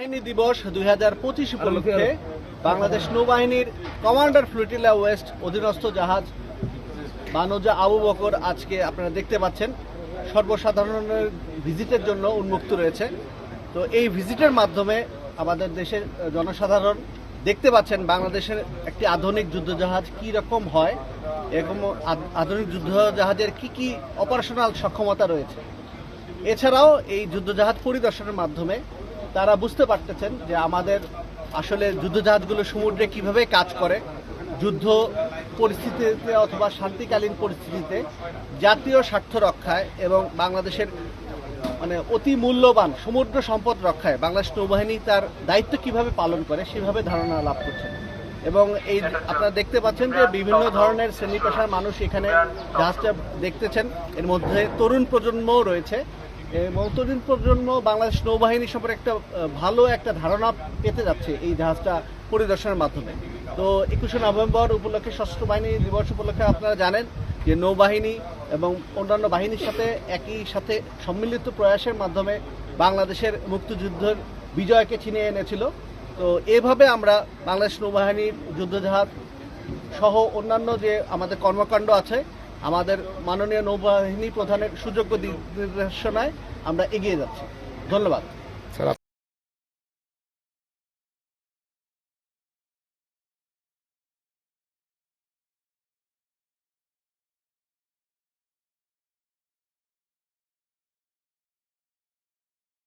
বাহিনী দিবস 2025 উপলক্ষে বাংলাদেশ নৌবাহিনীর কমান্ডার ফ্লোটিলা ওয়েস্ট অধীনস্থ জাহাজ বানৌজা আবু বকর আজকে আপনারা দেখতে পাচ্ছেন সর্বসাধারণের ভিজিটের জন্য উন্মুক্ত রয়েছে। তো এই ভিজিটের মাধ্যমে আমাদের দেশের জনসাধারণ দেখতে পাচ্ছেন বাংলাদেশের একটি আধুনিক যুদ্ধজাহাজ কী রকম হয়, এরকম আধুনিক যুদ্ধজাহাজের কি অপারেশনাল সক্ষমতা রয়েছে। এছাড়াও এই যুদ্ধজাহাজ পরিদর্শনের মাধ্যমে তারা বুঝতে পারতেছেন যে আমাদের আসলে যুদ্ধজাহাজগুলো সমুদ্রে কিভাবে কাজ করে, যুদ্ধ পরিস্থিতিতে অথবা শান্তিকালীন পরিস্থিতিতে জাতীয় স্বার্থ রক্ষায় এবং বাংলাদেশের অতি মূল্যবান সমুদ্র সম্পদ রক্ষায় বাংলাদেশ নৌবাহিনী তার দায়িত্ব কিভাবে পালন করে সেভাবে ধারণা লাভ করছেন। এবং এই আপনারা দেখতে পাচ্ছেন যে বিভিন্ন ধরনের শ্রেণী পেশার মানুষ এখানে জাহাজটা দেখতেছেন, এর মধ্যে তরুণ প্রজন্মও রয়েছে এবং তরুণ প্রজন্ম বাংলাদেশ নৌবাহিনী সম্পর্কে একটা ভালো একটা ধারণা পেতে যাচ্ছে এই জাহাজটা পরিদর্শনের মাধ্যমে। তো 21শে নভেম্বর উপলক্ষে সশস্ত্র বাহিনী দিবস উপলক্ষে আপনারা জানেন যে নৌবাহিনী এবং অন্যান্য বাহিনীর সাথে একই সাথে সম্মিলিত প্রয়াসের মাধ্যমে বাংলাদেশের মুক্তিযুদ্ধের বিজয়কে ছিনিয়ে এনেছিল। তো এভাবে আমরা বাংলাদেশ নৌবাহিনীর যুদ্ধজাহাজ সহ অন্যান্য যে আমাদের কর্মকাণ্ড আছে আমাদের মাননীয় নৌবাহিনী প্রধানের সুযোগ্য নির্দেশনায় আমরা এগিয়ে যাচ্ছি। ধন্যবাদ।